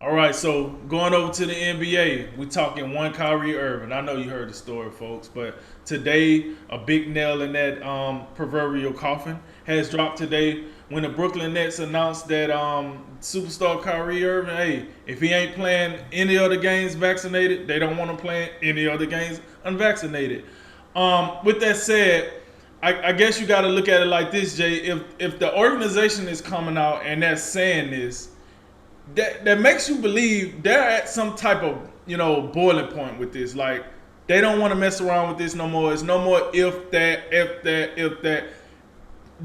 All right, so going over to the NBA, we talking one Kyrie Irving. I know you heard the story, folks, but today a big nail in that proverbial coffin has dropped today when the Brooklyn Nets announced that superstar Kyrie Irving, hey, if he ain't playing any other games vaccinated, they don't want him playing any other games unvaccinated. With that said, I guess you got to look at it like this, Jay. If the organization is coming out and they're saying this, that makes you believe they're at some type of boiling point with this. Like they don't want to mess around with this no more. It's no more if that.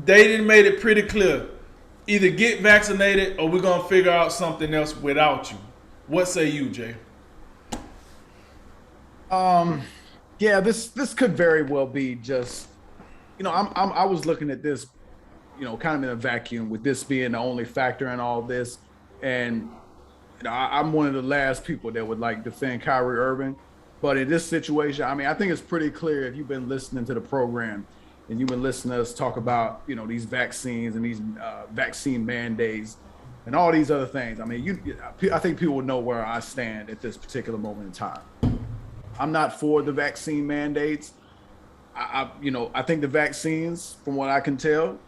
They didn't made it pretty clear. Either get vaccinated or we're gonna figure out something else without you. What say you, Jay? Um, yeah, this could very well be just, I was looking at this, kind of in a vacuum with this being the only factor in all this, and I'm one of the last people that would like defend Kyrie Irving, but in this situation, I mean, I think it's pretty clear if you've been listening to the program and you've been listening to us talk about, these vaccines and these vaccine mandates and all these other things. I mean, I think people would know where I stand at this particular moment in time. I'm not for the vaccine mandates. I think the vaccines, from what I can tell,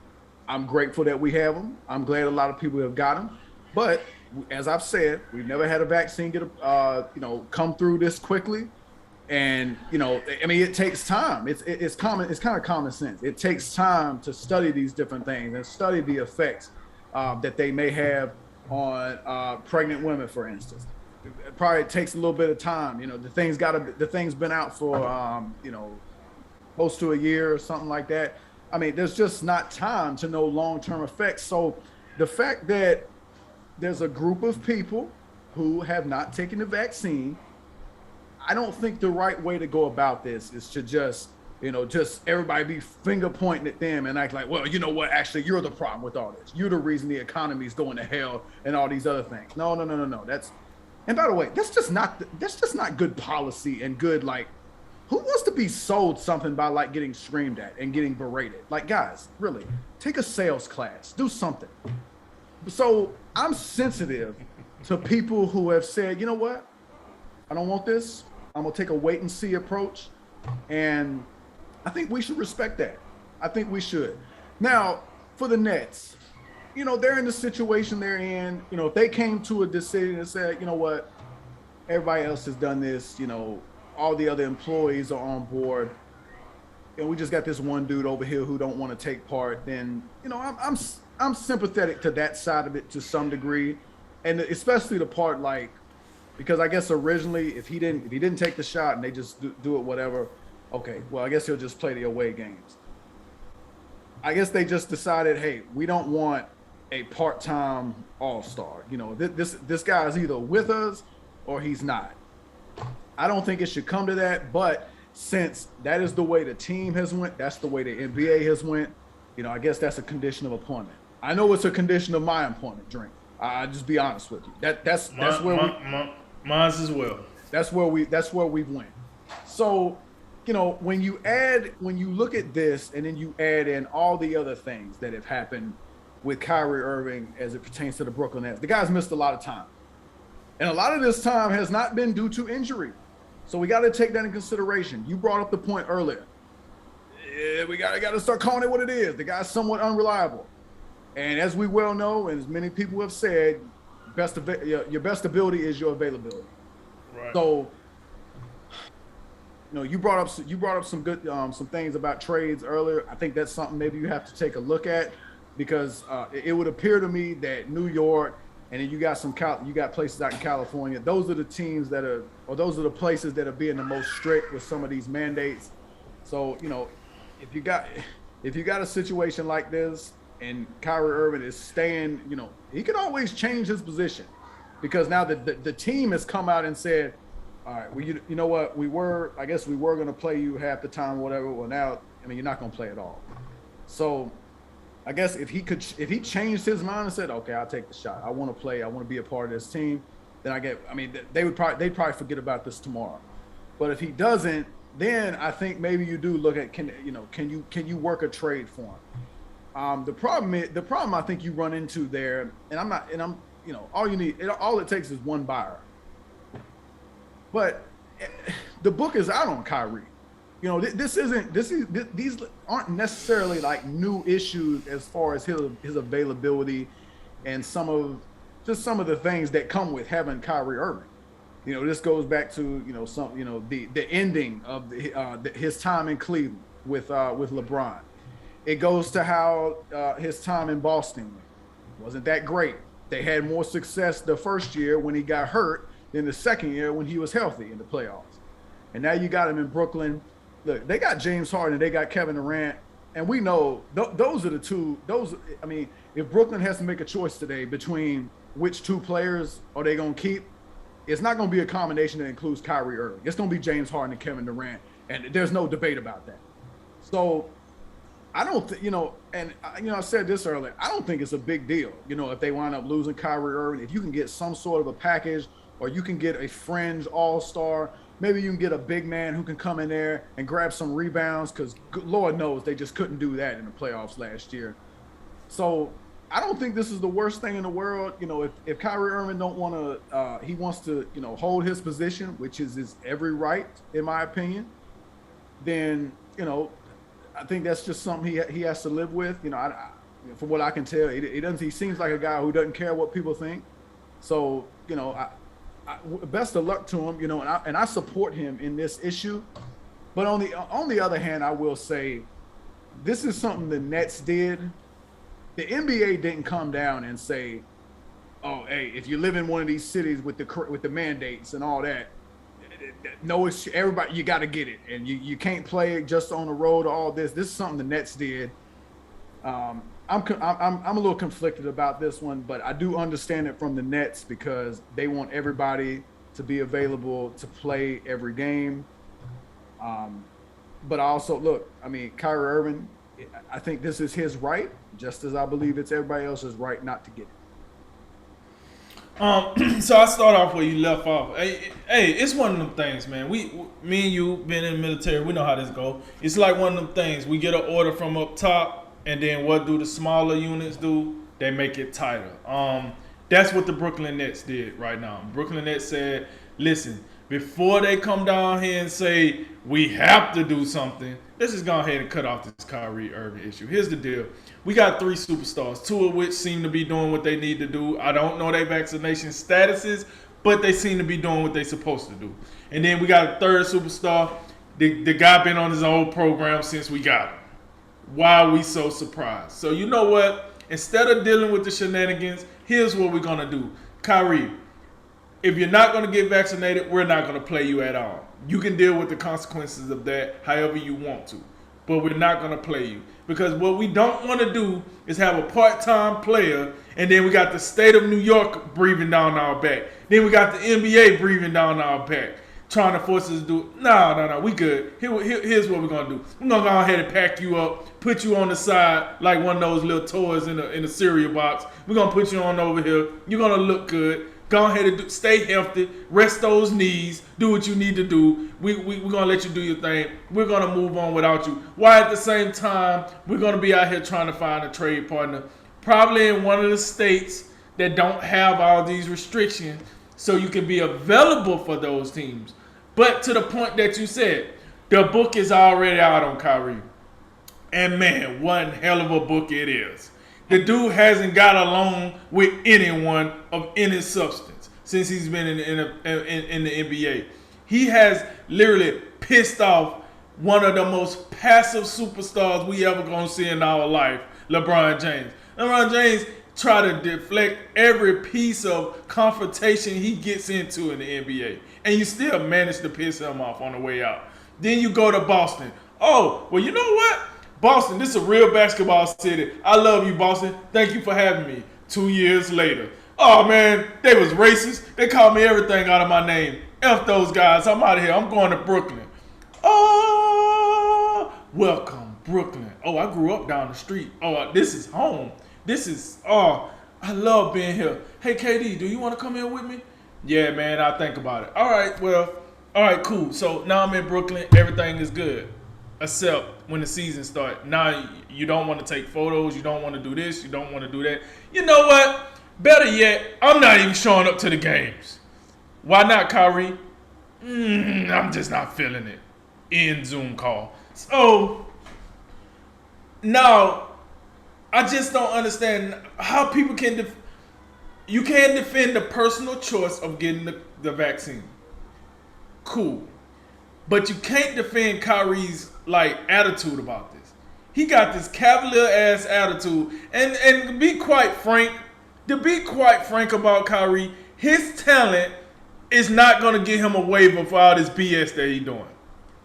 I'm grateful that we have them. I'm glad a lot of people have got them. But as I've said, we've never had a vaccine come through this quickly. And I mean, it takes time. It's common. It's kind of common sense. It takes time to study these different things and study the effects that they may have on pregnant women, for instance. It probably takes a little bit of time. The thing's been out for close to a year or something like that. I mean, there's just not time to know long-term effects. So the fact that there's a group of people who have not taken the vaccine, I don't think the right way to go about this is to just everybody be finger pointing at them and act like, well, you know what, actually, you're the problem with all this. You're the reason the economy is going to hell and all these other things. No. And by the way, that's just not good policy and good, like, who wants to be sold something by like getting screamed at and getting berated? Like, guys, really, take a sales class, do something. So I'm sensitive to people who have said, you know what? I don't want this. I'm gonna take a wait and see approach. And I think we should respect that. I think we should. Now, for the Nets, they're in the situation they're in. If they came to a decision and said, you know what, everybody else has done this, all the other employees are on board, and we just got this one dude over here who don't want to take part, then I'm sympathetic to that side of it to some degree, and especially the part like, because I guess originally if he didn't take the shot and they just do it whatever, okay, well, I guess he'll just play the away games. I guess they just decided, hey, we don't want a part-time all-star. This guy is either with us or he's not. I don't think it should come to that, but since that is the way the team has went, that's the way the NBA has went, I guess that's a condition of appointment. I know it's a condition of my appointment, Drink. I just be honest with you. That's where Mine's as well. That's where we've went. So, when you look at this and then you add in all the other things that have happened with Kyrie Irving as it pertains to the Brooklyn Nets, the guy's missed a lot of time. And a lot of this time has not been due to injury. So we got to take that in consideration. You brought up the point earlier. Yeah, we got to start calling it what it is. The guy's somewhat unreliable. And as we well know, and as many people have said, your best ability is your availability. Right. So, you brought up some good some things about trades earlier. I think that's something maybe you have to take a look at, because it would appear to me that New York, and then you got places out in California. Those are the teams those are the places that are being the most strict with some of these mandates. So, if you got a situation like this and Kyrie Irving is staying, he can always change his position, because now the team has come out and said, all right, well, you know what, I guess we were going to play you half the time or whatever. Well, now, I mean, you're not going to play at all. So I guess if he changed his mind and said, okay, I'll take the shot, I want to play, I want to be a part of this team, then they'd probably forget about this tomorrow. But if he doesn't, then I think maybe you do look at, can you work a trade for him? The problem I think you run into there, and I'm all you need, all it takes is one buyer. But the book is out on Kyrie. These aren't necessarily like new issues as far as his availability and some of the things that come with having Kyrie Irving. This goes back to the ending of his time in Cleveland with LeBron. It goes to how his time in Boston wasn't that great. They had more success the first year when he got hurt than the second year when he was healthy in the playoffs. And now you got him in Brooklyn. Look, they got James Harden, they got Kevin Durant, and we know those are the two. If Brooklyn has to make a choice today between which two players are they going to keep, it's not going to be a combination that includes Kyrie Irving. It's going to be James Harden and Kevin Durant, and there's no debate about that. So I don't think, I said this earlier, I don't think it's a big deal, if they wind up losing Kyrie Irving. If you can get some sort of a package, or you can get a fringe all-star, maybe you can get a big man who can come in there and grab some rebounds, because Lord knows they just couldn't do that in the playoffs last year. So I don't think this is the worst thing in the world. If Kyrie Irving don't want to, he wants to, hold his position, which is his every right, in my opinion, then, I think that's just something he has to live with. From what I can tell, he seems like a guy who doesn't care what people think. So, best of luck to him, and I support him in this issue. But on the other hand, I will say this is something the Nets did. The NBA didn't come down and say, "Oh, hey, if you live in one of these cities with the mandates and all that, no, it's everybody. You got to get it, and you can't play it just on the road or all this." This is something the Nets did. I'm a little conflicted about this one, but I do understand it from the Nets because they want everybody to be available to play every game. But I also Kyrie Irving, I think this is his right, just as I believe it's everybody else's right not to get it. So I start off where you left off. Hey, it's one of them things, man. Me and you been in the military, we know how this go. It's like one of them things. We get an order from up top, and then what do the smaller units do? They make it tighter. That's what the Brooklyn Nets did right now. Brooklyn Nets said, listen, before they come down here and say we have to do something, let's just go ahead and cut off this Kyrie Irving issue. Here's the deal. We got 3 superstars, 2 of which seem to be doing what they need to do. I don't know their vaccination statuses, but they seem to be doing what they're supposed to do. And then we got a 3rd superstar. The guy been on his old program since we got him. Why are we so surprised? So you know what? Instead of dealing with the shenanigans, here's what we're going to do. Kyrie, if you're not going to get vaccinated, we're not going to play you at all. You can deal with the consequences of that however you want to. But we're not going to play you. Because what we don't want to do is have a part-time player, and then we got the state of New York breathing down our back. Then we got the NBA breathing down our back, trying to force us to do. No, we good. Here's what we're going to do. We're going to go ahead and pack you up, put you on the side like one of those little toys in a cereal box. We're going to put you on over here. You're going to look good. Go ahead and stay healthy. Rest those knees. Do what you need to do. We're going to let you do your thing. We're going to move on without you. While at the same time, we're going to be out here trying to find a trade partner, probably in one of the states that don't have all these restrictions, so you can be available for those teams. But to the point that you said, the book is already out on Kyrie. And man, one hell of a book it is. The dude hasn't got along with anyone of any substance since he's been in the NBA. He has literally pissed off one of the most passive superstars we ever gonna see in our life, LeBron James. LeBron James try to deflect every piece of confrontation he gets into in the NBA. And you still manage to piss him off on the way out. Then you go to Boston. Oh, well, you know what? Boston, this is a real basketball city. I love you, Boston. Thank you for having me. 2 years later. Oh, man, they was racist. They called me everything out of my name. F those guys. I'm out of here. I'm going to Brooklyn. Oh, welcome, Brooklyn. Oh, I grew up down the street. Oh, this is home. I love being here. Hey, KD, do you want to come here with me? Yeah, man, I'll think about it. All right, cool. So now I'm in Brooklyn. Everything is good. Except when the season starts. Now you don't want to take photos. You don't want to do this. You don't want to do that. You know what? Better yet, I'm not even showing up to the games. Why not, Kyrie? I'm just not feeling it. In Zoom call. So now I just don't understand how people can. You can't defend the personal choice of getting the vaccine. Cool, but you can't defend Kyrie's attitude about this. He got this cavalier ass attitude, and to be quite frank about Kyrie, his talent is not gonna get him a waiver for all this BS that he's doing.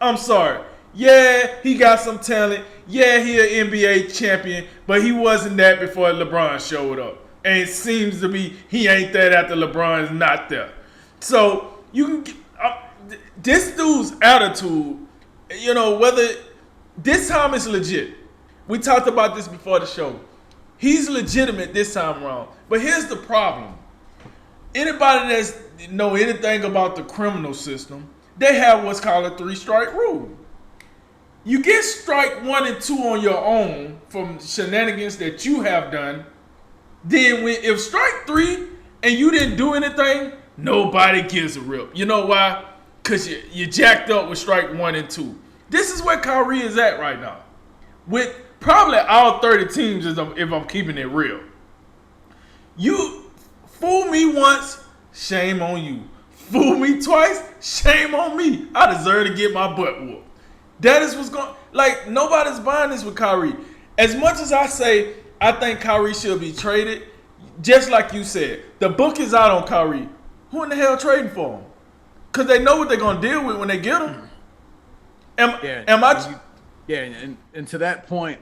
I'm sorry. Yeah, he got some talent. Yeah, he an NBA champion, but he wasn't that before LeBron showed up. And it seems to be he ain't that after LeBron's not there. So you can get, this dude's attitude, whether this time is legit. We talked about this before the show. He's legitimate this time around. But here's the problem. Anybody that's know anything about the criminal system, they have what's called a 3-strike rule. You get strike 1 and 2 on your own from shenanigans that you have done. Then if strike 3 and you didn't do anything, nobody gives a rip. You know why? Because you jacked up with strike 1 and 2. This is where Kyrie is at right now. With probably all 30 teams if I'm keeping it real. You fool me once, shame on you. Fool me twice, shame on me. I deserve to get my butt whooped. That is what's going. Nobody's buying this with Kyrie. As much as I say I think Kyrie should be traded, just like you said, the book is out on Kyrie. Who in the hell trading for him? Because they know what they're gonna deal with when they get him. And to that point,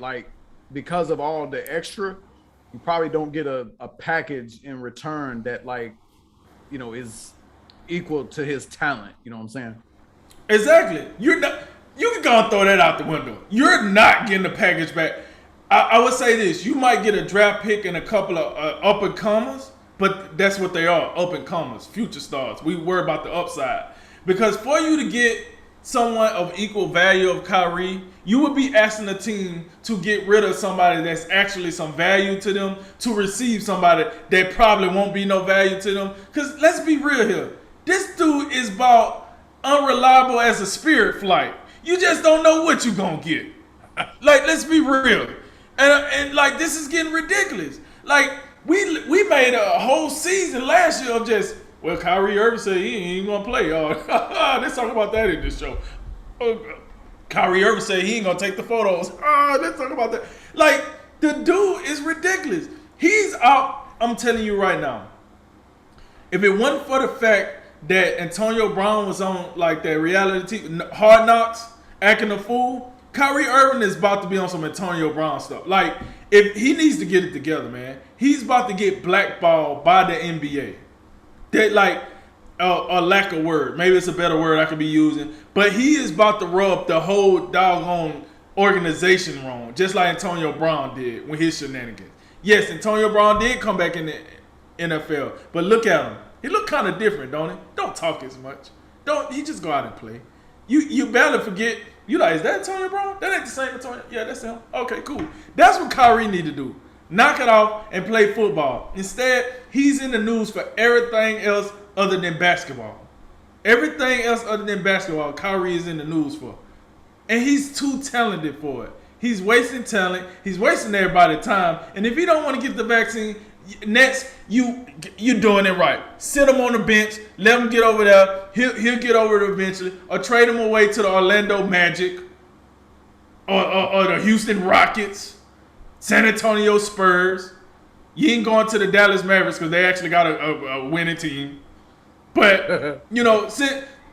because of all the extra, you probably don't get a package in return that is equal to his talent. You know what I'm saying? Exactly. You can go and throw that out the window. You're not getting the package back. I would say this: you might get a draft pick and a couple of up and comers, but that's what they are, up and comers, future stars. We worry about the upside because for you to get someone of equal value of Kyrie, you would be asking the team to get rid of somebody that's actually some value to them to receive somebody that probably won't be no value to them. Because let's be real here. This dude is about unreliable as a spirit flight. You just don't know what you're going to get. Let's be real. And this is getting ridiculous. We made a whole season last year of just, well, Kyrie Irving said he ain't going to play. Let's talk about that in this show. Kyrie Irving said he ain't going to take the photos. Let's talk about that. The dude is ridiculous. He's out. I'm telling you right now. If it wasn't for the fact that Antonio Brown was on that reality TV, Hard Knocks, acting a fool, Kyrie Irving is about to be on some Antonio Brown stuff. If he needs to get it together, man, he's about to get blackballed by the NBA. That a lack of word. Maybe it's a better word I could be using. But he is about to rub the whole doggone organization wrong, just like Antonio Brown did with his shenanigans. Yes, Antonio Brown did come back in the NFL, but look at him. He look kind of different, don't he? Don't talk as much. He just go out and play. You barely forget. You is that Antonio Brown? That ain't the same Antonio. Yeah, that's him. Okay, cool. That's what Kyrie need to do. Knock it off and play football. Instead, he's in the news for everything else other than basketball. Everything else other than basketball, Kyrie is in the news for. And he's too talented for it. He's wasting talent. He's wasting everybody's time. And if he don't want to get the vaccine, next, you doing it right. Sit him on the bench. Let him get over there. He'll get over it eventually. Or trade him away to the Orlando Magic. Or the Houston Rockets. San Antonio Spurs. You ain't going to the Dallas Mavericks because they actually got a winning team. But,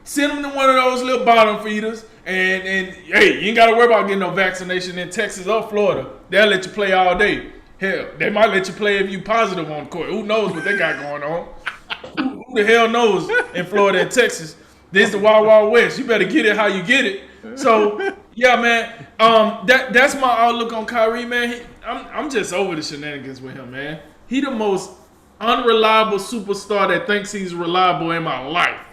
send him to one of those little bottom feeders. And hey, you ain't got to worry about getting no vaccination in Texas or Florida. They'll let you play all day. Hell, they might let you play if you positive on the court. Who knows what they got going on? Who the hell knows in Florida and Texas? This is the Wild Wild West. You better get it how you get it. So, yeah, man. That's my outlook on Kyrie, man. I'm just over the shenanigans with him, man. He the most unreliable superstar that thinks he's reliable in my life.